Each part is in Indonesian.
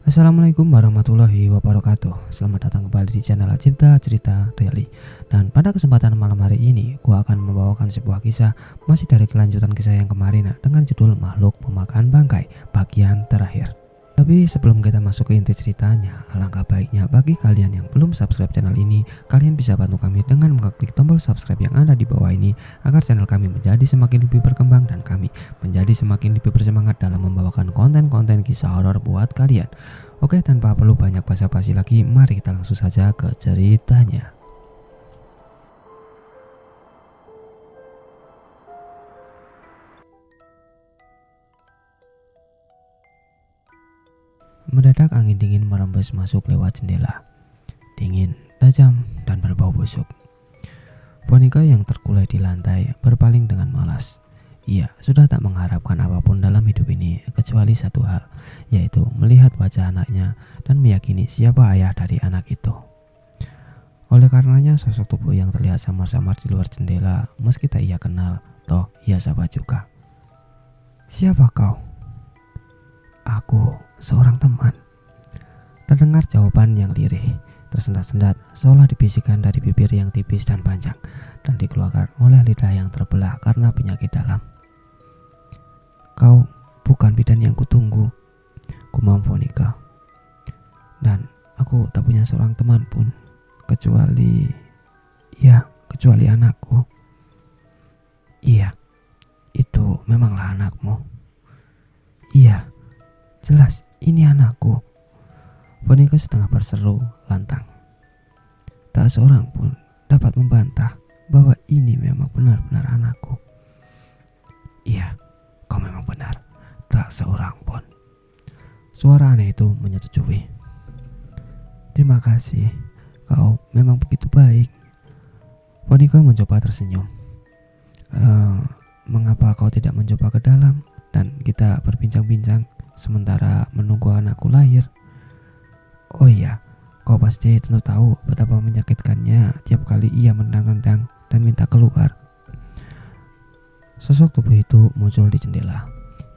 Assalamualaikum warahmatullahi wabarakatuh. Selamat datang kembali di channel Cipta Cerita Daily. Dan pada kesempatan malam hari ini, gua akan membawakan sebuah kisah masih dari kelanjutan kisah yang kemarin dengan judul Makhluk Pemakan Bangkai bagian terakhir. Tapi sebelum kita masuk ke inti ceritanya, alangkah baiknya bagi kalian yang belum subscribe channel ini, kalian bisa bantu kami dengan mengklik tombol subscribe yang ada di bawah ini agar channel kami menjadi semakin lebih berkembang dan kami menjadi semakin lebih bersemangat dalam membawakan konten-konten kisah horor buat kalian. Oke, tanpa perlu banyak basa-basi lagi, mari kita langsung saja ke ceritanya. Mendadak angin dingin merembes masuk lewat jendela. Dingin, tajam, dan berbau busuk. Boneka yang terkulai di lantai berpaling dengan malas. Ia sudah tak mengharapkan apapun dalam hidup ini kecuali satu hal, yaitu melihat wajah anaknya dan meyakini siapa ayah dari anak itu. Oleh karenanya sosok tubuh yang terlihat samar-samar di luar jendela, meski tak ia kenal, toh ia sapa juga. "Siapa kau?" "Aku seorang teman." Terdengar jawaban yang lirih, tersendat-sendat seolah dibisikkan dari bibir yang tipis dan panjang dan dikeluarkan oleh lidah yang terbelah karena penyakit dalam. "Kau bukan bidan yang kutunggu," gumam Vonika. "Dan aku tak punya seorang teman pun, kecuali anakku." "Iya, itu memanglah anakmu." "Iya, jelas ini anakku." Vonika setengah berseru lantang. Tak seorang pun dapat membantah bahwa ini memang benar-benar anakku. "Iya, kau memang benar, tak seorang pun." Suara aneh itu menyetujui. "Terima kasih, kau memang begitu baik." Vonika mencoba tersenyum. Mengapa kau tidak mencoba ke dalam dan kita berbincang-bincang sementara menunggu anakku lahir?" "Oh iya, kau pasti tentu tahu betapa menyakitkannya tiap kali ia menendang-nendang dan minta keluar." Sosok tubuh itu muncul di jendela.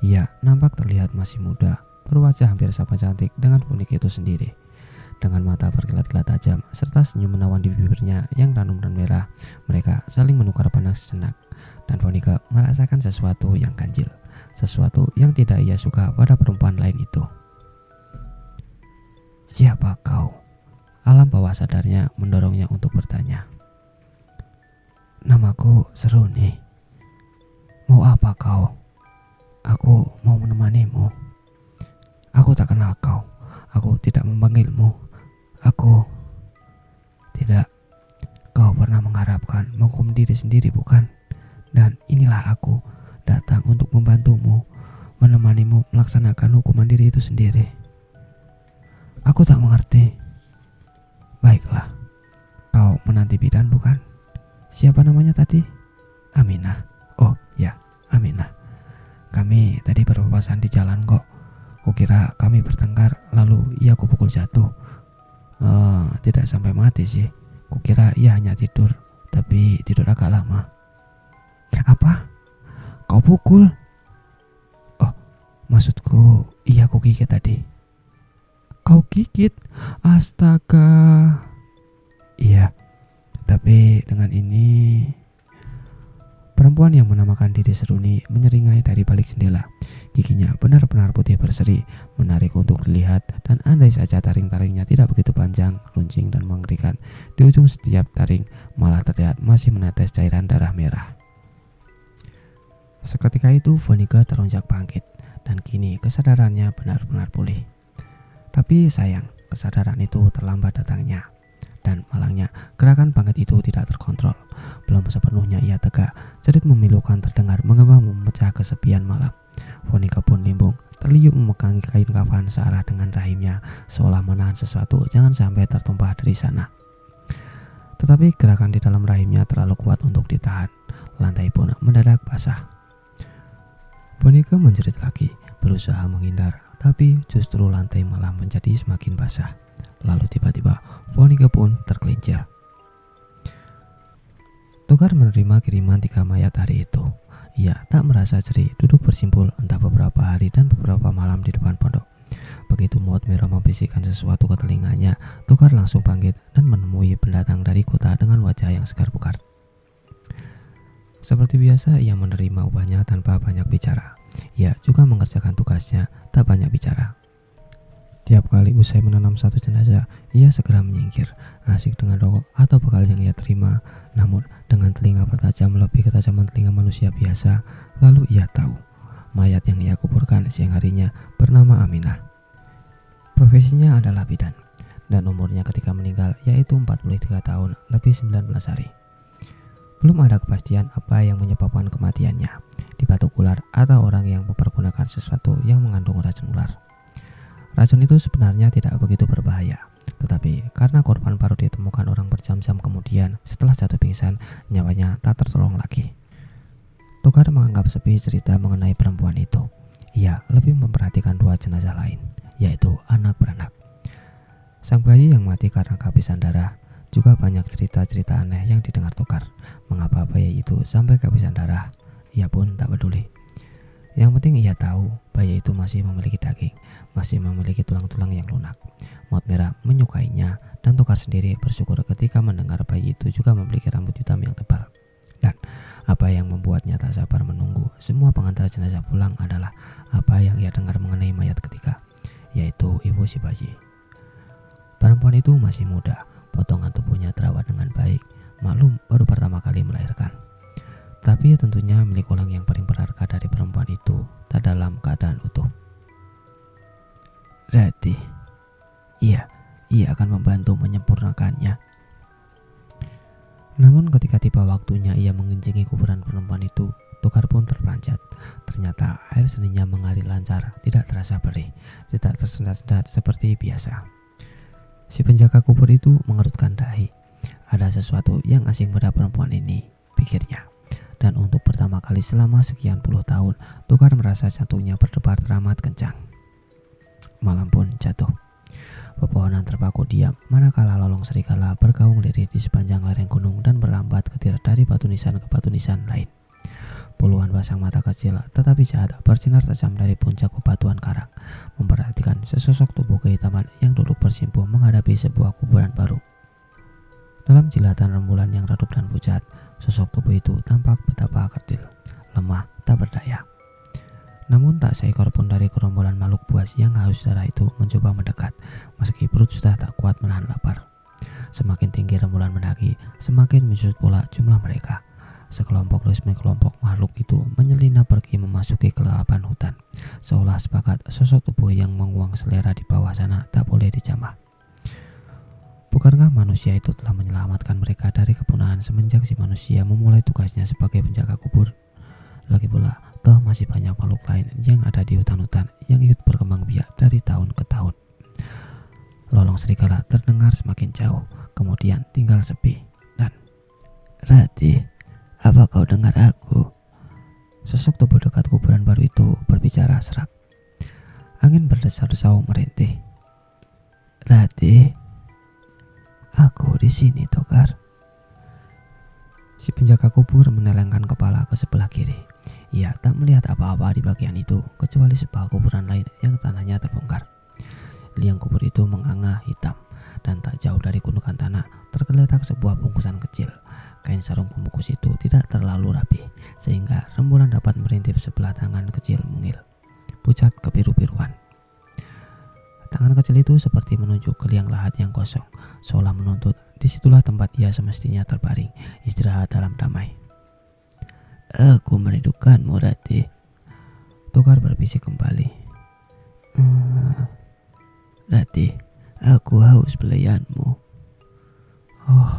Ia nampak terlihat masih muda, berwajah hampir sama cantik dengan Vonika itu sendiri. Dengan mata berkilat-kilat tajam serta senyum menawan di bibirnya yang ranum dan merah, mereka saling menukar pandang sejenak. Dan Vonika merasakan sesuatu yang ganjil, sesuatu yang tidak ia suka pada perempuan lain itu. "Siapa kau?" Alam bawah sadarnya mendorongnya untuk bertanya. "Namaku Seruni." "Mau apa kau?" "Aku mau menemanimu." "Aku tak kenal kau. Aku tidak memanggilmu. Aku..." "Tidak. Kau pernah mengharapkan menghukum diri sendiri, bukan? Dan inilah aku datang untuk membantumu, menemanimu melaksanakan hukuman diri itu sendiri." "Aku tak mengerti." "Baiklah, kau menanti bidan, bukan? Siapa namanya tadi?" "Aminah." "Oh ya, Aminah. Kami tadi berpapasan di jalan kok. Kukira kami bertengkar lalu ia kupukul jatuh. Tidak sampai mati sih. Kukira ia hanya tidur, tapi tidur agak lama." "Apa? Kau pukul?" "Oh, maksudku iya, aku gigit tadi." "Kau gigit? Astaga." "Iya, tapi dengan ini..." Perempuan yang menamakan diri Seruni menyeringai dari balik jendela. Giginya benar-benar putih berseri, menarik untuk dilihat, dan andai saja taring-taringnya tidak begitu panjang, runcing dan mengerikan, di ujung setiap taring malah terlihat masih menetes cairan darah merah. Seketika itu Vonika teronjak bangkit, dan kini kesadarannya benar-benar pulih. Tapi sayang, kesadaran itu terlambat datangnya. Dan malangnya, gerakan bangkit itu tidak terkontrol. Belum sepenuhnya ia tegak, jerit memilukan terdengar menggema memecah kesepian malam. Vonika pun limbung, terliuk memegangi kain kafan searah dengan rahimnya, seolah menahan sesuatu jangan sampai tertumpah dari sana. Tetapi gerakan di dalam rahimnya terlalu kuat untuk ditahan. Lantai pun mendadak basah. Vonika menjerit lagi, berusaha menghindar, tapi justru lantai malah menjadi semakin basah. Lalu tiba-tiba Vonika pun tergelincir. Tukar menerima kiriman 3 mayat hari itu. Ia tak merasa jerih duduk bersimpul entah beberapa hari dan beberapa malam di depan pondok. begitu Maut Merah membisikkan sesuatu ke telinganya, Togar langsung bangkit dan menemui pendatang dari kota dengan wajah yang segar-bugar. Seperti biasa, ia menerima upahnya tanpa banyak bicara. Ia juga mengerjakan tugasnya, tak banyak bicara. Tiap kali usai menanam satu jenazah, ia segera menyingkir, asik dengan rokok atau bekal yang ia terima. Namun dengan telinga bertajam lebih ketajaman telinga manusia biasa, lalu ia tahu mayat yang ia kuburkan siang harinya bernama Aminah. Profesinya adalah bidan, dan umurnya ketika meninggal yaitu 43 tahun lebih 19 hari. Belum ada kepastian apa yang menyebabkan kematiannya, dibatuk ular atau orang yang mempergunakan sesuatu yang mengandung racun ular. Racun itu sebenarnya tidak begitu berbahaya, tetapi karena korban baru ditemukan orang berjam-jam kemudian setelah jatuh pingsan, nyawanya tak tertolong lagi. Togar menganggap sepi cerita mengenai perempuan itu. Ia lebih memperhatikan dua jenazah lain, yaitu anak beranak. Sang bayi yang mati karena kehabisan darah. Juga banyak cerita-cerita aneh yang didengar Togar. Mengapa bayi itu sampai kehabisan darah? Ia pun tak peduli. Yang penting ia tahu bayi itu masih memiliki daging, masih memiliki tulang-tulang yang lunak. Maut Merah menyukainya, dan Togar sendiri bersyukur ketika mendengar bayi itu juga memiliki rambut hitam yang tebal. Dan apa yang membuatnya tak sabar menunggu semua pengantar jenazah pulang adalah apa yang ia dengar mengenai mayat ketiga, yaitu ibu si bayi. Perempuan itu masih muda, potongan tubuhnya terawat dengan baik, maklum baru pertama kali melahirkan. Tapi tentunya milik ulang yang paling berharga dari perempuan itu tak dalam keadaan utuh. Berarti, ia akan membantu menyempurnakannya. Namun ketika tiba waktunya ia mengencingi kuburan perempuan itu, Togar pun terperanjat. Ternyata air seninya mengalir lancar, tidak terasa perih, tidak tersendat-sendat seperti biasa. Si penjaga kubur itu mengerutkan dahi. Ada sesuatu yang asing pada perempuan ini, pikirnya. Dan untuk pertama kali selama sekian puluh tahun, Togar merasa jantungnya berdebar teramat kencang. Malam pun jatuh. Pepohonan terpaku diam, manakala lolong serigala bergaung lirik di sepanjang lereng gunung dan berambat ketir dari batu nisan ke batu nisan lain. Puluhan pasang mata kecil tetapi jahat bersinar tajam dari puncak bebatuan karang, memperhatikan sesosok tubuh kehitaman yang duduk bersimpuh menghadapi sebuah kuburan baru. Dalam jilatan rembulan yang redup dan pucat, sosok tubuh itu tampak betapa kerdil, lemah, tak berdaya. Namun tak seekor pun dari gerombolan makhluk buas yang haus darah itu mencoba mendekat, meski perut sudah tak kuat menahan lapar. Semakin tinggi rembulan mendaki, semakin menyusut pula jumlah mereka. Sekelompok demi kelompok makhluk itu menyelinap pergi memasuki kegelapan hutan, seolah sepakat sosok tubuh yang menguang selera di bawah sana tak boleh dijamah. Bukankah manusia itu telah menyelamatkan mereka dari kepunahan semenjak si manusia memulai tugasnya sebagai penjaga kubur? Lagi pula, toh masih banyak makhluk lain yang ada di hutan-hutan yang ikut berkembang biak dari tahun ke tahun. Lolong serigala terdengar semakin jauh, kemudian tinggal sepi, dan Ratih, apa kau dengar aku? Sosok tubuh dekat kuburan baru itu berbicara serak. Angin berdesau-desau merintih. Ratih, aku di sini, Togar. Si penjaga kubur menelengkan kepala ke sebelah kiri. Ia tak melihat apa-apa di bagian itu kecuali sebuah kuburan lain yang tanahnya terbongkar. Liang kubur itu menganga hitam, dan tak jauh dari gundukan tanah tergeletak sebuah bungkusan kecil. Kain sarung pembungkus itu tidak terlalu rapi, sehingga rembulan dapat merintip sebelah tangan kecil mungil, pucat kebiru-biruan. Tangan kecil itu seperti menunjuk ke liang lahat yang kosong, seolah menuntut disitulah tempat ia semestinya terbaring, istirahat dalam damai. Aku merindukanmu, Ratih. Togar berbisik kembali. Ratih, aku haus belayanmu. Oh,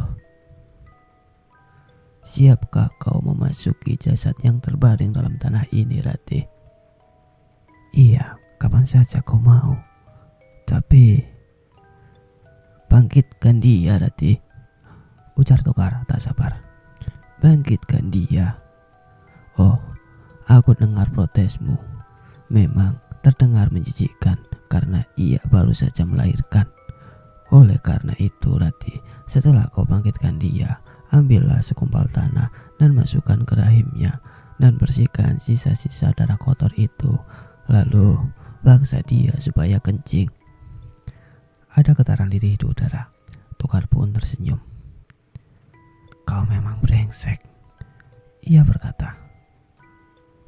siapkah kau memasuki jasad yang terbaring dalam tanah ini, Ratih? Iya, kapan saja kau mau. Tapi bangkitkan dia, Ratih, ujar Togar tak sabar. Bangkitkan dia. Oh, aku dengar protesmu. Memang terdengar menjijikkan karena ia baru saja melahirkan. Oleh karena itu, Ratih, setelah kau bangkitkan dia, ambillah segumpal tanah dan masukkan ke rahimnya dan bersihkan sisa-sisa darah kotor itu. Lalu Paksa dia supaya kencing. Ada getaran lirih di udara. Tokar pun tersenyum. Kau memang brengsek, ia berkata.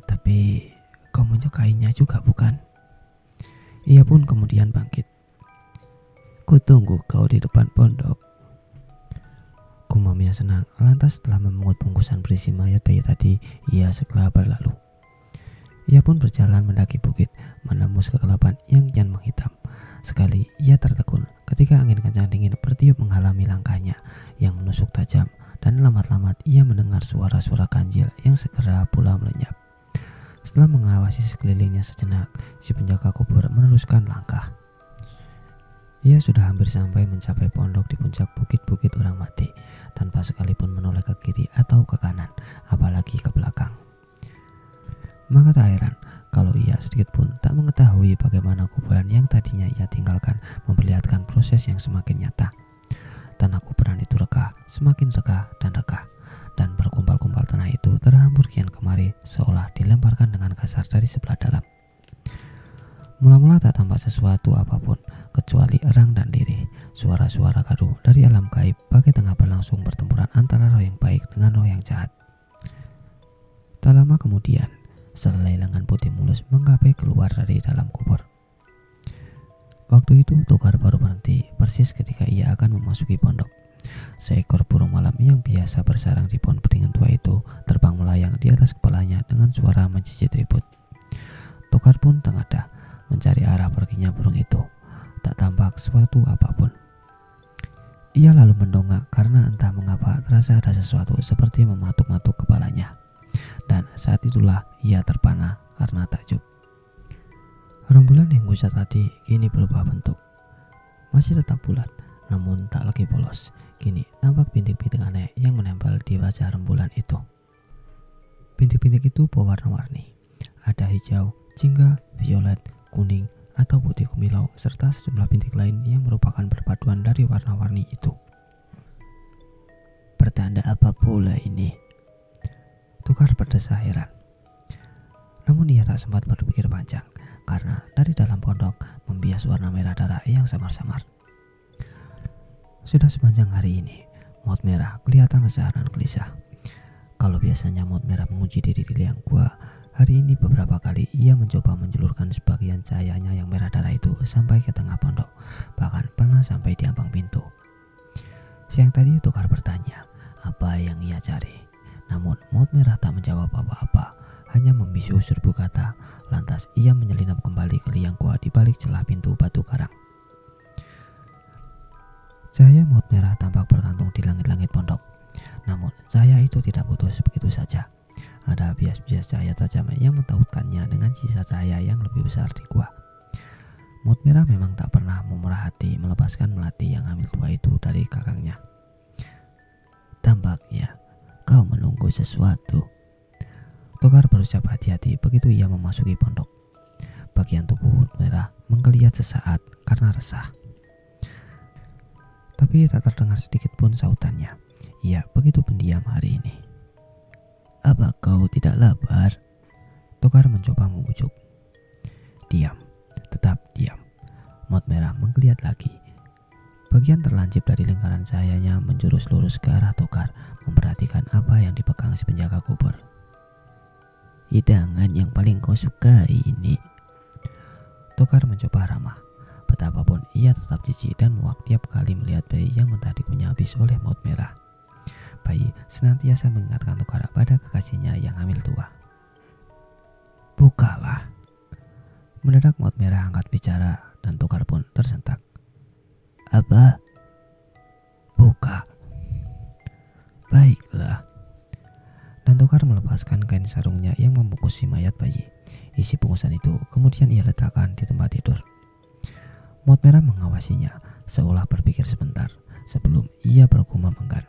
Tapi kau menyukainya juga bukan? Ia pun kemudian bangkit. Kutunggu kau di depan pondok. Gumamnya senang. Lantas setelah memungut bungkusan berisi mayat bayi tadi, ia segera berlalu. Ia pun berjalan mendaki bukit, menembus kegelapan yang kian menghitam. Sekali ia tertegun ketika angin kencang dingin bertiup menghalangi langkahnya yang menusuk tajam, dan lambat-lambat ia mendengar suara-suara ganjil yang segera pula melenyap. Setelah mengawasi sekelilingnya sejenak, si penjaga kubur meneruskan langkah. Ia sudah hampir sampai mencapai pondok di puncak bukit-bukit orang mati, tanpa sekalipun menoleh ke kiri atau ke kanan, apalagi ke belakang. Maka tak heran kalau ia sedikit pun tak mengetahui bagaimana kuburan yang tadinya ia tinggalkan memperlihatkan proses yang semakin nyata. Tanah kuburan itu reka, semakin reka, dan berkumpal-kumpal tanah itu terhambur kian kemari seolah dilemparkan dengan kasar dari sebelah dalam. Mula-mula tak tampak sesuatu apapun kecuali erang dan lirih, suara-suara gaduh dari alam gaib bagai tengah berlangsung pertempuran antara roh yang baik dengan roh yang jahat. Tak lama kemudian, selai lengan putih mulus menggapai keluar dari dalam kubur. Waktu itu Tokar baru berhenti persis ketika ia akan memasuki pondok. Seekor burung malam yang biasa bersarang di pohon beringin tua itu terbang melayang di atas kepalanya dengan suara menjijit ribut. Tokar pun tengadah mencari arah perginya burung itu. Tak tampak sesuatu apapun. Ia lalu mendongak karena entah mengapa terasa ada sesuatu seperti mematuk-matuk kepalanya. Dan saat itulah ia terpana karena takjub. Rembulan yang gusar tadi kini berubah bentuk. Masih tetap bulat, namun tak lagi polos. Kini tampak bintik-bintik aneh yang menempel di wajah rembulan itu. Bintik-bintik itu berwarna-warni. Ada hijau, jingga, violet, kuning, atau putih kemilau, serta sejumlah bintik lain yang merupakan perpaduan dari warna-warni itu. Pertanda apa pula ini? Tokar berdesah heran. Namun ia tak sempat berpikir panjang, karena dari dalam pondok membias warna merah darah yang samar-samar. Sudah sepanjang hari ini, maut merah kelihatan resah dan gelisah. Kalau biasanya maut merah menguji diri di liang gua, hari ini beberapa kali ia mencoba menjulurkan sebagian cahayanya yang merah darah itu sampai ke tengah pondok, bahkan pernah sampai di ambang pintu. Siang tadi Tokar bertanya apa yang ia cari, namun maut merah tak menjawab apa-apa, hanya membisu serbu kata. Lantas ia menyelinap kembali ke liang gua di balik celah pintu batu karang. Cahaya maut merah tampak bergantung di langit-langit pondok, namun cahaya itu tidak putus begitu saja. Ada bias-bias cahaya tajam yang mentautkannya dengan sisa cahaya yang lebih besar di gua. Maut merah memang tak pernah memurah hati melepaskan melati yang hamil tua itu dari kakangnya. Tampaknya kau menunggu sesuatu. Tokar berucap hati-hati begitu ia memasuki pondok. Bagian tubuh maut merah menggeliat sesaat karena resah. Tapi tak terdengar sedikit pun sautannya. Ia begitu pendiam hari ini. Apa kau tidak lapar? Tokar mencoba membujuk. Diam, tetap diam. Maut merah menggeliat lagi. Bagian terlancip dari lingkaran cahayanya menjurus lurus ke arah Tokar, memperhatikan apa yang dipegang si penjaga kubur. Hidangan yang paling kau sukai ini. Tokar mencoba ramah. Betapapun ia tetap jijik dan muak tiap kali melihat bayi yang mentah dikunyah habis oleh maut merah. Bayi senantiasa mengingatkan Tokar pada kekasihnya yang hamil tua. Bukalah. Mendadak maut merah angkat bicara dan Tokar pun tersentak. Apa? Buka. Baiklah. Dan Tokar melepaskan kain sarungnya yang membungkus si mayat bayi. Isi bungkusan itu kemudian ia letakkan di tempat tidur. Maut merah mengawasinya seolah berpikir sebentar sebelum ia bergumam enggan.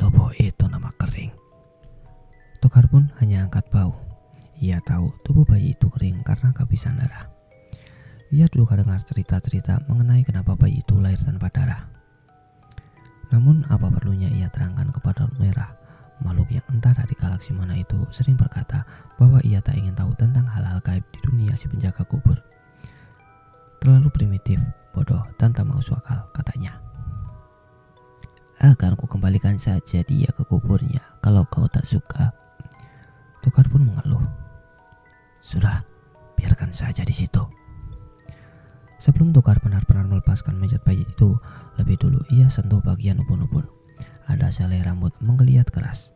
Tubuh itu nama kering. Tokar pun hanya angkat bau. Ia tahu tubuh bayi itu kering karena kehabisan darah. Ia juga dengar cerita-cerita mengenai kenapa bayi itu lahir tanpa darah. Namun apa perlunya ia terangkan kepada maut merah, makhluk yang entah dari galaksi Laksimana itu sering berkata bahwa ia tak ingin tahu tentang hal-hal gaib di dunia si penjaga kubur. Terlalu primitif, bodoh, dan tak masuk akal, katanya. Akan ku kembalikan saja dia ke kuburnya kalau kau tak suka. Tukar pun mengeluh. Sudah, biarkan saja di situ. Sebelum Tukar benar-benar melepaskan mayat bayi itu, lebih dulu ia sentuh bagian ubun-ubun. Ada selai rambut menggeliat keras.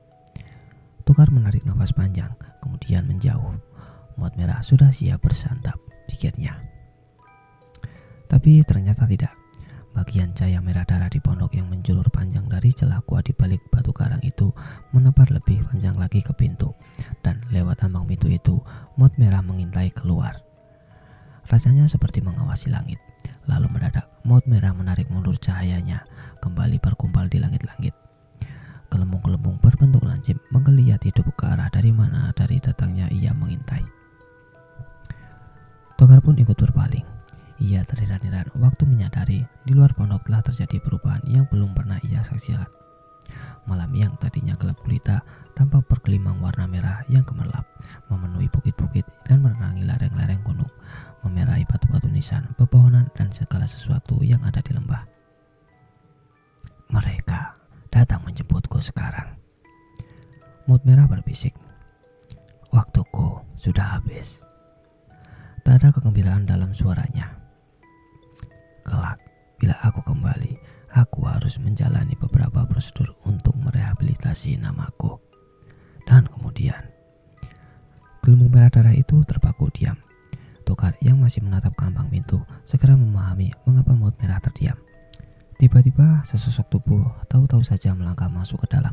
Tukar menarik nafas panjang, kemudian menjauh. Maut merah sudah siap bersantap, pikirnya. Tapi ternyata tidak. Bagian cahaya merah darah di pondok yang menjulur panjang dari celah gua di balik batu karang itu menebar lebih panjang lagi ke pintu, dan lewat ambang pintu itu maut merah mengintai keluar. Rasanya seperti mengawasi langit. Lalu mendadak maut merah menarik mundur cahayanya, kembali berkumpal di langit-langit. Gelembung-gelembung berbentuk lancip menggeliat hidup ke arah dari mana dari datangnya ia mengintai. Tukar pun ikut berpaling. Ia terheran-heran waktu menyadari di luar pondok telah terjadi perubahan yang belum pernah ia saksikan. Malam yang tadinya gelap gulita tampak bergelimang warna merah yang gemerlap, memenuhi bukit-bukit dan menerangi lereng-lereng gunung, memerahi batu-batu nisan, pepohonan, dan segala sesuatu yang ada di lembah. Mereka datang menjemputku sekarang. Maut merah berbisik. Waktuku sudah habis. Tak ada kegembiraan dalam suaranya. Kelak, bila aku kembali, aku harus menjalani beberapa prosedur untuk merehabilitasi namaku. Dan kemudian, gelembung merah darah itu terpaku diam. Tukar yang masih menatap ke ambang pintu segera memahami mengapa maut merah terdiam. Tiba-tiba sesosok tubuh tahu-tahu saja melangkah masuk ke dalam.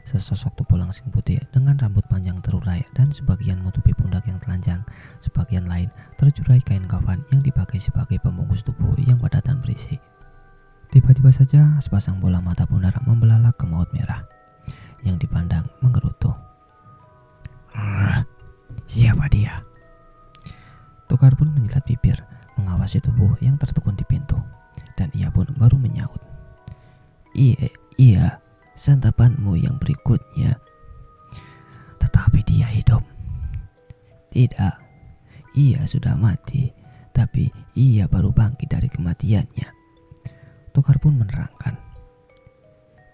Sesosok tubuh langsing putih dengan rambut panjang terurai dan sebagian menutupi pundak yang telanjang, sebagian lain terjurai kain kafan yang dipakai sebagai pembungkus tubuh yang padat dan berisi. Tiba-tiba saja sepasang bola mata bundar membelalak ke maut merah yang dipandang menggerutu. Siapa dia? Tukar pun menjilat bibir mengawasi tubuh yang tertekun di pintu, dan ia pun baru menyaut. Iya, santapanmu yang berikutnya. Tetapi dia hidup. Tidak, ia sudah mati, tapi ia baru bangkit dari kematiannya. Tukar pun menerangkan.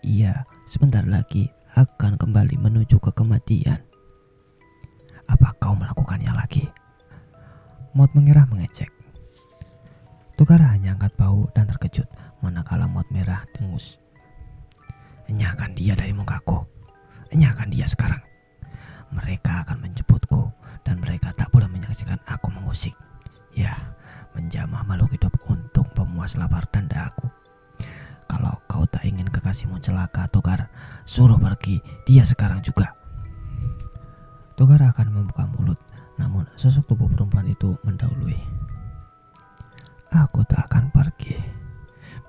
Ia sebentar lagi akan kembali menuju ke kematian. Apa kau melakukannya lagi? Maut mengira mengecek. Tukar hanya angkat bahu dan terkejut manakala maut merah dengus. Enyahkan dia dari mukaku. Enyahkan dia sekarang. Mereka akan menjemputku dan mereka tak boleh menyaksikan aku mengusik. Ya, menjamah makhluk hidup untuk pemuas lapar dan dahaku. Kalau kau tak ingin kekasihmu celaka, Tukar, suruh pergi dia sekarang juga. Tukar akan membuka mulut, namun sosok tubuh perempuan itu mendahului. Aku tak akan pergi.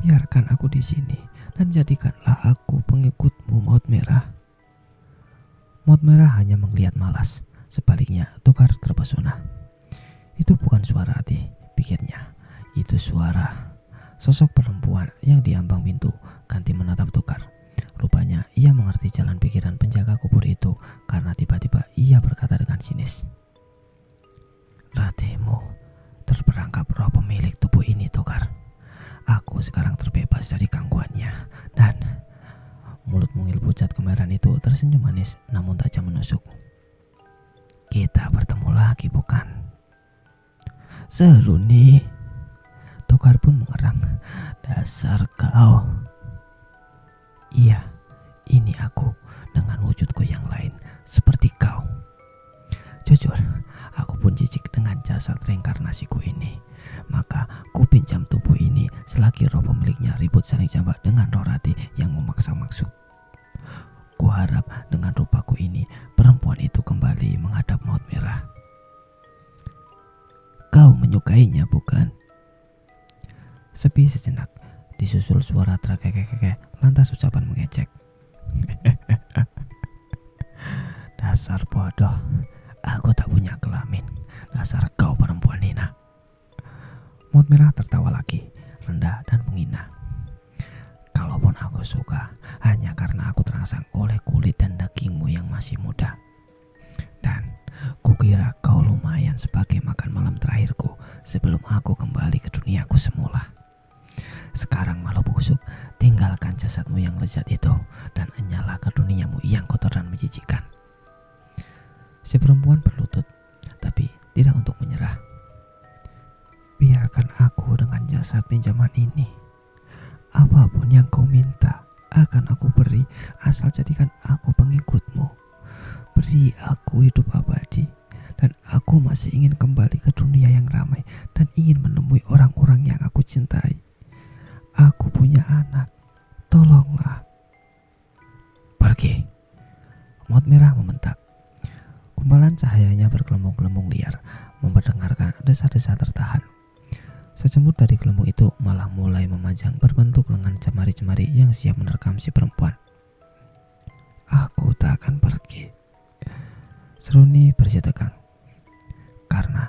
Biarkan aku di sini dan jadikanlah aku pengikutmu, maut merah. Maut merah hanya melihat malas. Sebaliknya Tukar terpesona. Itu bukan suara hati, pikirnya. Itu suara sosok perempuan yang di ambang pintu. Ganti menatap Tukar. Rupanya ia mengerti jalan pikiran penjaga kubur itu, karena tiba-tiba ia berkata dengan sinis. Ratimu terperangkap roh pemilik tubuh ini, Tukar. Aku sekarang terbebas dari gangguannya. Dan mulut mungil pucat kemerahan itu tersenyum manis namun tajam menusuk. Kita bertemu lagi, bukan? Seru nih. Tukar pun mengerang. Dasar kau. Iya, ini aku dengan wujudku yang lain seperti kau. Jujur, aku pun jijik dengan jasad reinkarnasiku ini. Maka ku pinjam tubuh ini selagi roh pemiliknya ribut saling jambak dengan roh Rati yang memaksa maksud. Ku harap dengan rupaku ini perempuan itu kembali menghadap maut merah. Kau menyukainya, bukan? Sepi sejenak, disusul suara terkekeh-kekeh, lantas ucapan mengejek. Dasar bodoh, aku tak punya kelamin. Dasar kau perempuan hina. Maut merah tertawa lagi, rendah dan menghina. Kalau Walaupun aku suka, hanya karena aku terangsang oleh kulit dan dagingmu yang masih muda. Dan kukira kau lumayan sebagai makan malam terakhirku sebelum aku kembali ke duniaku semula. Sekarang malu busuk, tinggalkan jasadmu yang lezat itu dan enyalah ke duniamu yang kotor dan menjijikkan. Si perempuan berlutut, tapi tidak untuk menyerah. Biarkan aku dengan jasad pinjaman ini. Apapun yang kau minta akan aku beri, asal jadikan aku pengikutmu. Beri aku hidup abadi, dan aku masih ingin kembali ke dunia yang ramai dan ingin menemui orang-orang yang aku cintai. Aku punya anak, tolonglah. Pergi. Maut merah membentak. Gumpalan cahayanya bergelembung-gelembung liar, memperdengarkan desa-desa tertahan. Secemut dari gelembung itu malah mulai memanjang berbentuk lengan cemari-cemari yang siap menerkam si perempuan. Aku tak akan pergi. Seruni bersih tegang. Karena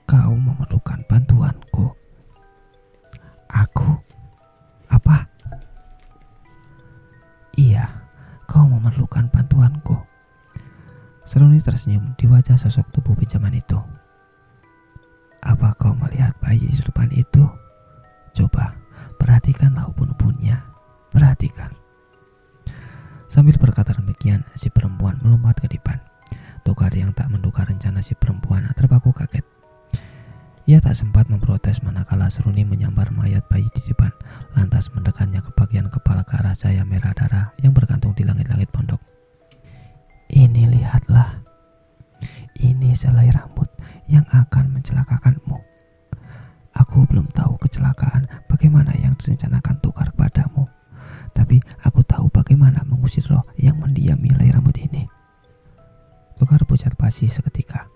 kau memerlukan bantuanku. Aku? Apa? Iya, kau memerlukan bantuanku. Seruni tersenyum di wajah sosok tubuh pinjaman itu. Apa kau melihat bayi di depan itu? Coba perhatikanlah ubun-ubunnya. Perhatikan. Sambil berkata demikian, si perempuan melompat ke depan. Togar yang tak menduga rencana si perempuan terpaku kaget. Ia tak sempat memprotes manakala Seruni menyambar mayat bayi di depan, lantas mendekannya ke bagian kepala ke arah cahaya merah darah yang bergantung di langit-langit pondok. Ini lihatlah. Ini selai rambut yang akan mencelakakanmu. Aku belum tahu kecelakaan bagaimana yang direncanakan Togar kepadamu, tapi aku tahu bagaimana mengusir roh yang mendiami helai rambut ini. Togar pucat pasi seketika.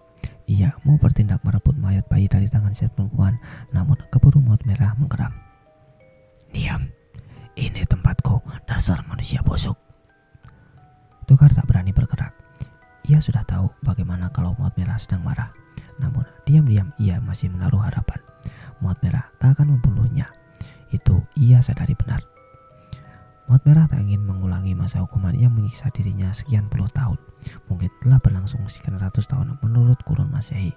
Ia mau bertindak merebut mayat bayi dari tangan si perempuan, namun keburu Maut merah menggeram. Diam, ini tempatku, dasar manusia busuk. Togar tak berani bergerak. Ia sudah tahu bagaimana kalau Maut merah sedang marah, namun diam-diam ia masih menaruh harapan. Maut merah tak akan membunuhnya. Itu ia sadari benar. Maut merah tak ingin mengulangi masa hukuman yang menyiksa dirinya sekian puluh tahun. Mungkin telah berlangsung sekian ratus tahun menurut kurun Masehi.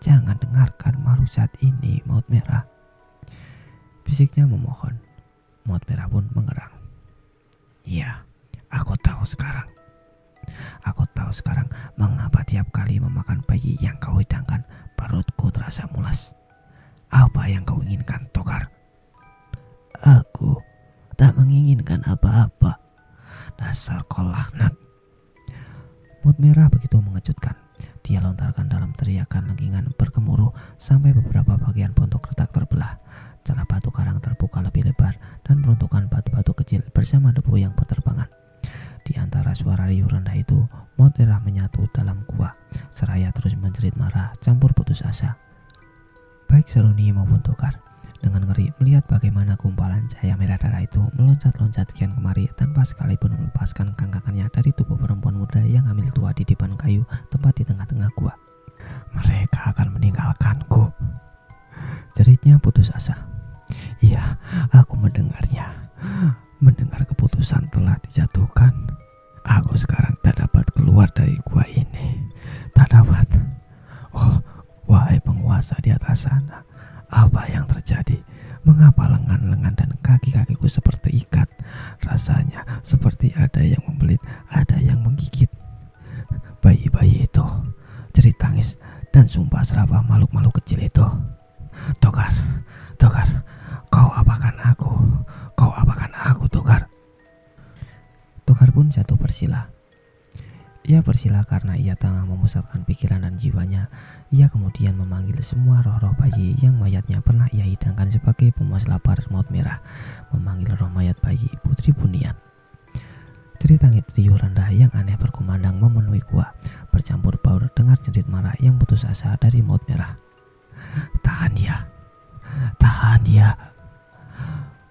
Jangan dengarkan makhluk saat ini, Maut merah. Bisiknya memohon. Maut merah pun mengerang. Iya, aku tahu sekarang. Aku tahu sekarang mengapa tiap kali memakan bayi yang kau hidangkan, perutku terasa mulas. Apa yang kau inginkan, Togar? Aku tak menginginkan apa-apa. Dasar kau laknat. Maut merah begitu mengejutkan. Dia lontarkan dalam teriakan lengkingan bergemuruh sampai beberapa bagian pondok retak terbelah. Celah batu karang terbuka lebih lebar dan peruntukan batu-batu kecil bersama debu yang berterbangan. Di antara suara riuh rendah itu, Maut merah menyatu dalam gua. Seraya terus menjerit marah campur putus asa. Baik Seruni maupun Togar dengan ngeri melihat bagaimana gumpalan cahaya merah darah itu meloncat-loncat kian kemari tanpa sekalipun melepaskan kangkangannya dari tubuh perempuan muda yang hamil tua di dipan kayu tempat di tengah-tengah gua. Mereka akan meninggalkanku, jeritnya putus asa. Iya, aku mendengarnya. Mendengar keputusan telah dijatuhkan. Aku sekarang tak dapat keluar dari gua ini. Tak dapat. Oh, wahai penguasa di atas sana, apa yang terjadi? Mengapa lengan-lengan dan kaki-kakiku seperti ikat? Rasanya seperti ada yang membelit, ada yang menggigit. Bayi-bayi itu, jerit tangis dan sumpah serapah makhluk-makhluk kecil itu. Togar, Togar, kau apakan aku? Kau apakan aku, Togar? Togar pun jatuh bersila. Ia bersila karena ia tengah memusatkan pikiran dan jiwanya. Ia kemudian memanggil semua roh-roh bayi yang mayatnya pernah ia hidangkan sebagai pemuas lapar Maut merah. Memanggil roh mayat bayi Putri Bunian. Jerit-tangis riuh rendah yang aneh berkumandang memenuhi gua, bercampur baur dengar jerit marah yang putus asa dari Maut merah. Tahan dia, tahan dia.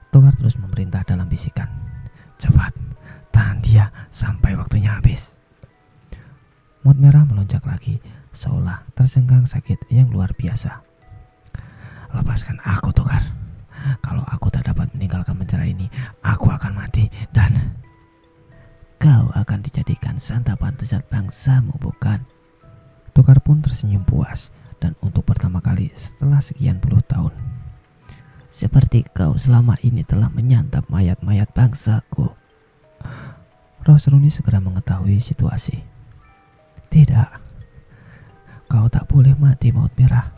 Togar terus memerintah dalam bisikan. Cepat, tahan dia sampai waktunya habis. Maut merah melonjak lagi, seolah tersenggang sakit yang luar biasa. Lepaskan aku, Togar. Kalau aku tak dapat meninggalkan penjara ini, aku akan mati dan kau akan dijadikan santapan lezat bangsamu, bukan? Tokar pun tersenyum puas, dan untuk pertama kali setelah sekian puluh tahun. Seperti kau selama ini telah menyantap mayat-mayat bangsaku. Roh Seruni segera mengetahui situasi. Tidak, kau tak boleh mati, Maut Merah.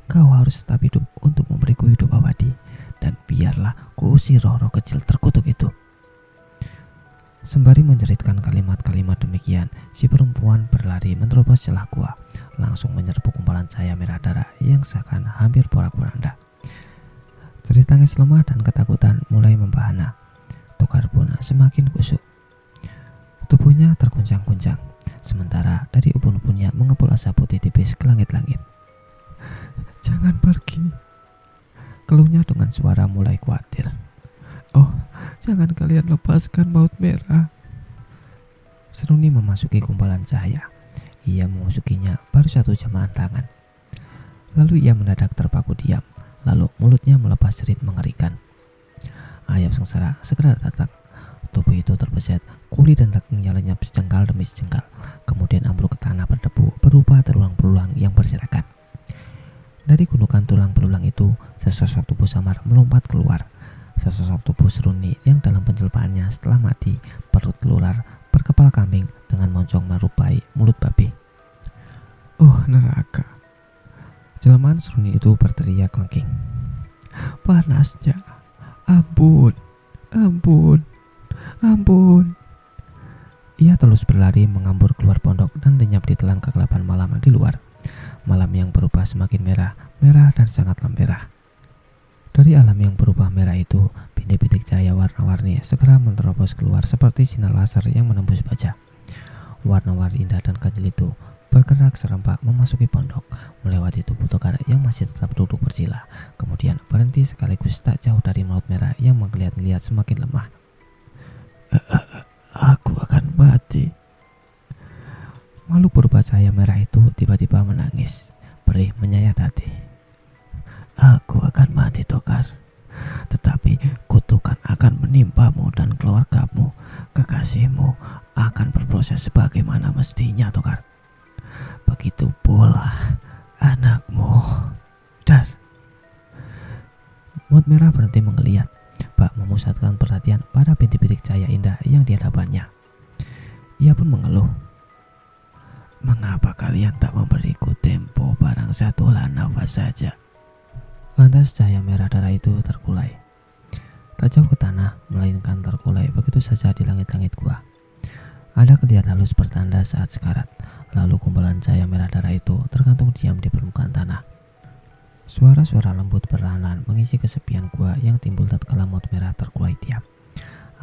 Kau harus tetap hidup untuk memberiku hidup abadi. Dan biarlah kuusir roh-roh kecil terkutuk itu. Sembari menjeritkan kalimat-kalimat demikian, si perempuan berlari menerobos celah gua, langsung menyerbu gumpalan cahaya merah darah yang seakan hampir porak-poranda. Jerit tangis lemah dan ketakutan mulai membahana. Tokar pun semakin kusuk. Tubuhnya terguncang-guncang, sementara dari ubun-ubunnya mengepul asap putih tipis ke langit-langit. Jangan pergi, keluhnya dengan suara mulai khawatir. Oh, jangan kalian lepaskan Maut Merah. Seruni memasuki gumpalan cahaya. Ia memasukinya baru satu jamahan tangan. Lalu ia mendadak terpaku diam. Lalu mulutnya melepas jerit mengerikan. Ayap sengsara segera datang. Tubuh itu terbeset, kulit dan dagingnya lenyap sejengkal demi sejengkal. Kemudian ambruk ke tanah berdebu berupa tulang-belulang yang berserakan. Dari gundukan tulang belulang itu, sesosok tubuh samar melompat keluar. Sesosok tubuh Seruni yang dalam penjelpaannya setelah mati perut ular, berkepala kambing dengan moncong merupai mulut babi. Neraka! Jelmaan Seruni itu berteriak lengking. Panasnya! Ampun! Ampun! Ampun! Ia terus berlari mengambur keluar pondok dan lenyap di telan kegelapan malam di luar. Malam yang berubah semakin merah, merah dan sangatlah merah. Dari alam yang berubah merah itu, bintik-bintik cahaya warna-warni segera menerobos keluar seperti sinar laser yang menembus baja. Warna-warni indah dan kecil itu bergerak serempak memasuki pondok, melewati tubuh Tokar yang masih tetap duduk bersila, kemudian berhenti sekaligus tak jauh dari Maut Merah yang menggeliat-geliat semakin lemah. Aku akan mati. Makhluk berubah cahaya merah itu tiba-tiba menangis, perih menyayat hati. Aku akan mati, Tokar. Tetapi kutukan akan menimpamu dan keluargamu. Kekasihmu akan berproses sebagaimana mestinya, Tokar. Begitu pula anakmu. Dan Maut Merah berhenti menggeliat, bak memusatkan perhatian pada bintik-bintik cahaya indah yang di hadapannya. Ia pun mengeluh. Mengapa kalian tak memberiku tempo barang satu lah nafas saja? Lantas cahaya merah darah itu terkulai. Tak jauh ke tanah, melainkan terkulai begitu saja di langit-langit gua. Ada kelihat halus bertanda saat sekarat. Lalu gumpalan cahaya merah darah itu tergantung diam di permukaan tanah. Suara-suara lembut perlahan mengisi kesepian gua yang timbul tatkala Maut Merah terkulai diam.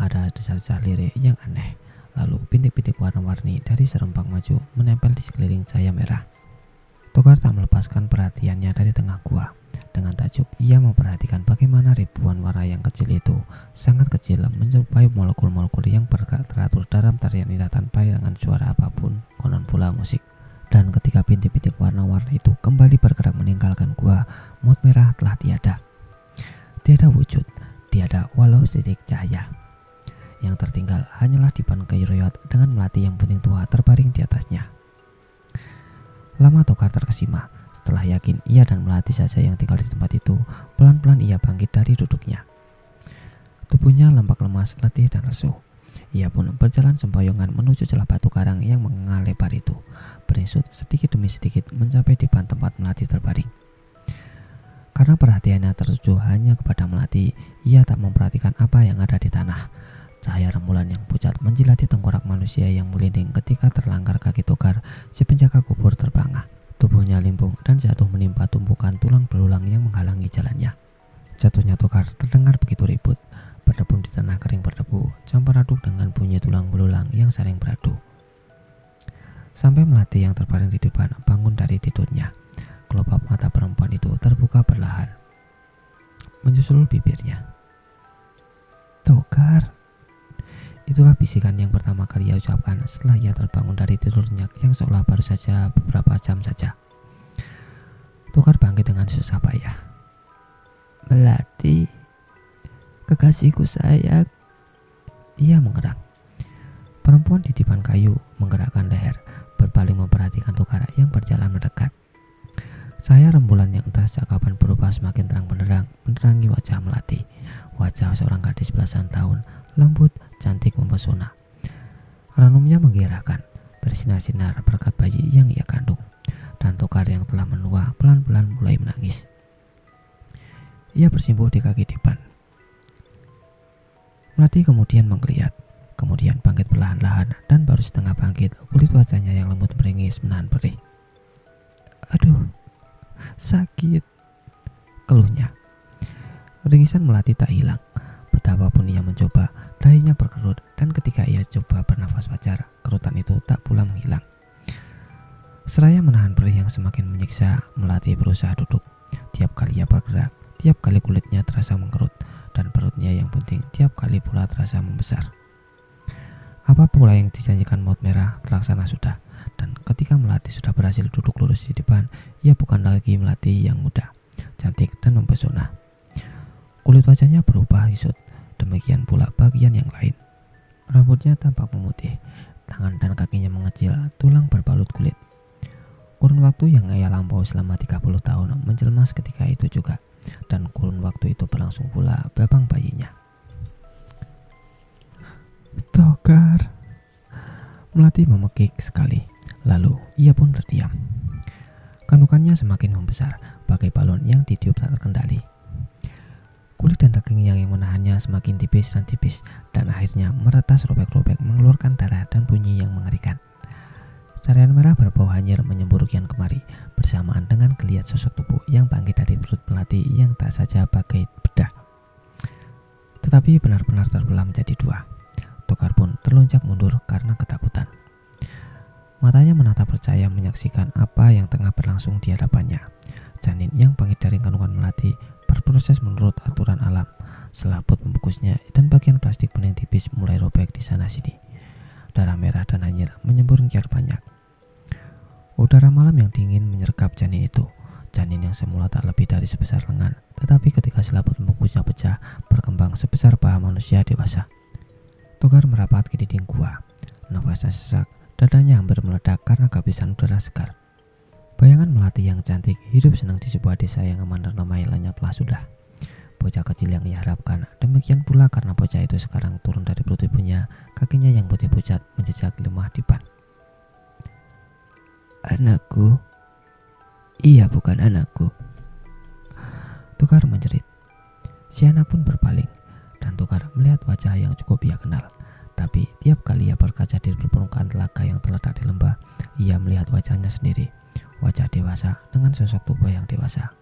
Ada desas-desus lirik yang aneh. Lalu bintik-bintik warna-warni dari serempak maju menempel di sekeliling cahaya merah. Tokar tak melepaskan perhatiannya dari tengah gua. Dengan takjub ia memperhatikan bagaimana ribuan warna yang kecil itu sangat kecil menyerupai molekul-molekul yang bergerak teratur dalam tarian indah tanpa dengan suara apapun, konon pula musik. Dan ketika bintik-bintik warna-warni itu kembali bergerak meninggalkan gua, Maut Merah telah tiada. Tiada wujud, tiada walau setitik cahaya. Yang tertinggal hanyalah dipan kayu royot dengan melati yang puting tua terbaring di atasnya. Lama Tokar terkesima. Setelah yakin ia dan melati saja yang tinggal di tempat itu, pelan-pelan ia bangkit dari duduknya. Tubuhnya nampak lemas, letih dan lesu. Ia pun berjalan sempoyongan menuju celah batu karang yang mengengal lebar itu, beringsut sedikit demi sedikit mencapai dipan tempat melati terbaring. Karena perhatiannya tertuju hanya kepada melati, ia tak memperhatikan apa yang ada di tanah. Cahaya rembulan yang pucat menjilati tengkorak manusia yang melinding ketika terlanggar kaki Tokar, si penjaga kubur terperangah. Tubuhnya limpung dan jatuh menimpa tumpukan tulang belulang yang menghalangi jalannya. Jatuhnya Tokar terdengar begitu ribut, berdebun di tanah kering berdebu, campur aduk dengan bunyi tulang belulang yang saling beradu. Sampai melati yang terbaring di depan bangun dari tidurnya. Kelopak mata perempuan itu terbuka perlahan, menyusul bibirnya. Tokar. Itulah bisikan yang pertama kali ia ucapkan setelah ia terbangun dari tidurnya yang seolah baru saja beberapa jam saja. Tokar bangkit dengan susah payah. Melati, kekasihku sayang. Ia menggerak. Perempuan di dipan kayu menggerakkan leher, berpaling memperhatikan Tokar yang berjalan mendekat. Cahaya rembulan yang entah sejak kapan berubah semakin terang benderang menerangi wajah Melati. Wajah seorang gadis belasan tahun, lembut, cantik, mempesona. Ranumnya menggairahkan, bersinar-sinar berkat bayi yang ia kandung. Dan Tokar yang telah menua pelan-pelan mulai menangis. Ia bersimpuh di kaki dipan. Melati kemudian menggeliat, kemudian bangkit perlahan-lahan, dan baru setengah bangkit, kulit wajahnya yang lembut meringis menahan perih. Aduh, sakit, keluhnya. Ringisan Melati tak hilang. Betapapun ia mencoba, dahinya berkerut, dan ketika ia coba bernafas wajar, kerutan itu tak pula menghilang. Seraya menahan perih yang semakin menyiksa, Melati berusaha duduk. Tiap kali ia bergerak, tiap kali kulitnya terasa mengerut, dan perutnya yang bunting tiap kali pula terasa membesar. Apa pula yang dijanjikan maut merah terlaksana sudah, dan ketika Melati sudah berhasil duduk lurus di depan, ia bukan lagi Melati yang muda, cantik, dan mempesona. Kulit wajahnya berubah hisut, demikian pula bagian yang lain. Rambutnya tampak memutih, tangan dan kakinya mengecil, tulang berbalut kulit. Kurun waktu yang ia lampaui selama 30 tahun menjelma seketika itu juga, dan kurun waktu itu berlangsung pula babang bayinya. Tokar, Melati memekik sekali, lalu ia pun terdiam. Kandungannya semakin membesar, bagai balon yang ditiup tak terkendali. Kulit dan daging yang menahannya semakin tipis dan akhirnya meretas robek-robek mengeluarkan darah dan bunyi yang mengerikan. Carian merah berbau hanyir menyembur kian kemari, bersamaan dengan geliat sosok tubuh yang bangkit dari perut Melati yang tak saja bagai bedah, tetapi benar-benar terbelah menjadi dua. Tokar pun terlonjak mundur karena ketakutan. Matanya menatap percaya menyaksikan apa yang tengah berlangsung di hadapannya. Janin yang bangkit dari kandungan Melati berproses menurut aturan alam. Selaput membungkusnya dan bagian plastik bening tipis mulai robek di sana sini. Darah merah dan hanyir menyembur kian banyak. Udara malam yang dingin menyergap janin itu. Janin yang semula tak lebih dari sebesar lengan, tetapi ketika selaput membungkusnya pecah, berkembang sebesar paha manusia dewasa. Tokar merapat ke dinding gua. Nafasnya sesak, dadanya hampir meledak karena kehabisan udara segar. Bayangan Melati yang cantik hidup senang di sebuah desa yang aman dan ramai lenyaplah sudah. Bocah kecil yang ia harapkan, demikian pula karena bocah itu sekarang turun dari perut ibunya, kakinya yang putih pucat menjejak lemah dipan. Anakku, ia bukan anakku. Tokar menjerit. Si anak pun berpaling, dan Tokar melihat wajah yang cukup ia kenal. Tapi tiap kali ia berkaca di permukaan telaga yang terletak di lembah, ia melihat wajahnya sendiri, wajah dewasa dengan sosok tubuh yang dewasa.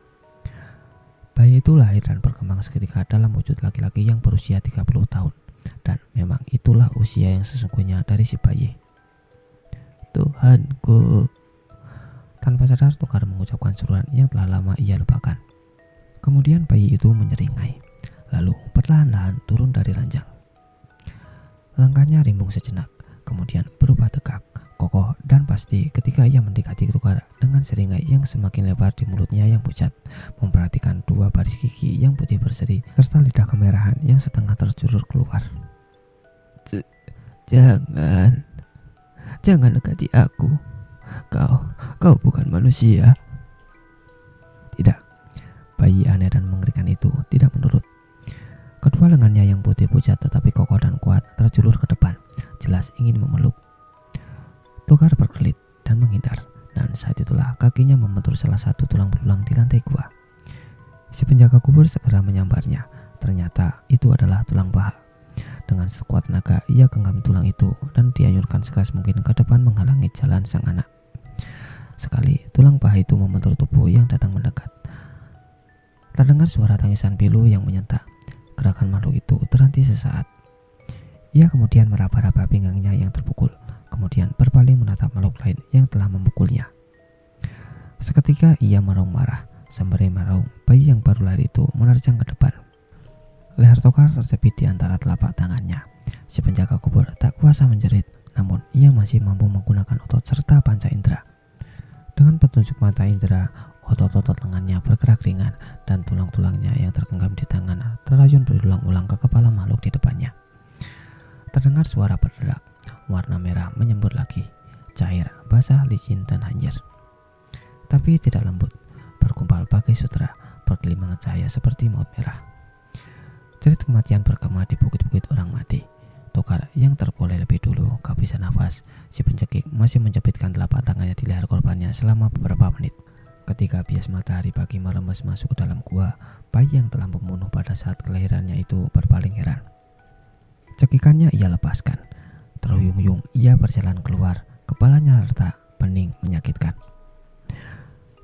Bayi itu lahir dan berkembang seketika dalam wujud laki-laki yang berusia 30 tahun, dan memang itulah usia yang sesungguhnya dari si bayi. Tuhanku. Tanpa sadar Tokar mengucapkan seruan yang telah lama ia lupakan. Kemudian bayi itu menyeringai, lalu perlahan-lahan turun dari ranjang. Langkahnya rimbung sejenak, kemudian berubah tegak, kokoh dan pasti ketika ia mendekati Tokar dengan seringai yang semakin lebar di mulutnya yang pucat, memperhatikan dua baris gigi yang putih berseri serta lidah kemerahan yang setengah terjulur keluar. Jangan dekati aku. Kau bukan manusia. Tidak. Bayi aneh dan mengerikan itu tidak menurut. Kedua lengannya yang putih pucat tetapi kokoh dan kuat terjulur ke depan, jelas ingin memeluk. Tokar berkelit dan menghindar, dan saat itulah kakinya membentur salah satu tulang belulang di lantai gua. Si penjaga kubur segera menyambarnya. Ternyata itu adalah tulang paha. Dengan sekuat tenaga ia genggam tulang itu dan dianyurkan sekeras mungkin ke depan menghalangi jalan sang anak. Sekali tulang paha itu membentur tubuh yang datang mendekat. Terdengar suara tangisan pilu yang menyentak. Gerakan makhluk itu terhenti sesaat. Ia kemudian meraba-raba pinggangnya yang terpukul, kemudian berpaling menatap makhluk lain yang telah memukulnya. Seketika ia meraung marah. Sembari meraung, bayi yang baru lahir itu menerjang ke depan. Leher Tokar terjepit di antara telapak tangannya. Si penjaga kubur tak kuasa menjerit, namun ia masih mampu menggunakan otot serta panca indera. Dengan petunjuk mata indera, Otot-otot lengannya bergerak ringan dan tulang-tulangnya yang tergenggam di tangan terayun berulang-ulang ke kepala makhluk di depannya. Terdengar suara berderak, warna merah menyembur lagi, cair, basah, licin, dan hanyir. Tapi tidak lembut, bergumpal bagai sutra, bergelimangan cahaya seperti maut merah. Cerit kematian bergema di bukit-bukit orang mati. Tokar yang tergolek lebih dulu gak bisa nafas. Si pencekik masih menjepitkan telapak tangannya di leher korbannya selama beberapa menit. Ketika bias matahari pagi meremas masuk ke dalam gua, bayi yang telah membunuh pada saat kelahirannya itu berpaling heran. Cekikannya ia lepaskan. Terhuyung-huyung ia berjalan keluar, kepalanya retak, pening, menyakitkan.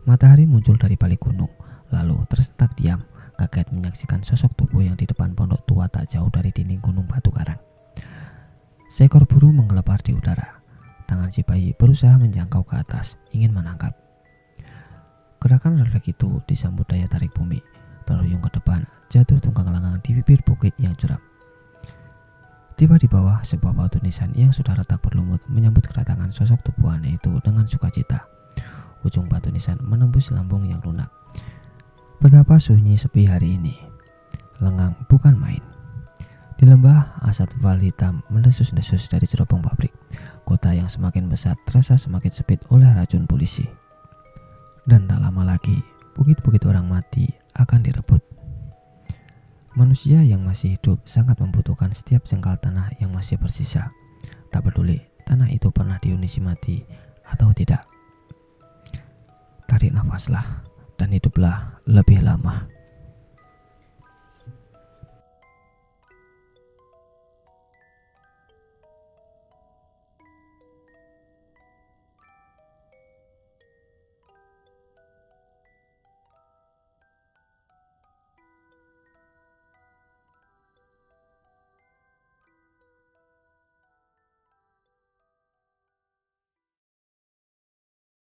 Matahari muncul dari balik gunung, lalu tersentak diam, kaget menyaksikan sosok tubuh yang di depan pondok tua tak jauh dari dinding gunung batu karang. Seekor burung menggelepar di udara. Tangan si bayi berusaha menjangkau ke atas, ingin menangkap. Gerakan refleks itu disambut daya tarik bumi, terhuyung ke depan, jatuh tunggang langgang di bibir bukit yang curam. Tiba di bawah sebuah batu nisan yang sudah retak berlumut menyambut kedatangan sosok tubuh aneh itu dengan sukacita. Ujung batu nisan menembus lambung yang lunak. Betapa sunyi sepi hari ini. Lengang bukan main. Di lembah, asap tebal hitam mendesus-desus dari cerobong pabrik. Kota yang semakin besar terasa semakin sempit oleh racun polisi. Dan tak lama lagi, bukit-bukit orang mati akan direbut. Manusia yang masih hidup sangat membutuhkan setiap jengkal tanah yang masih bersisa. Tak peduli tanah itu pernah dihuni mati atau tidak. Tarik nafaslah dan hiduplah lebih lama.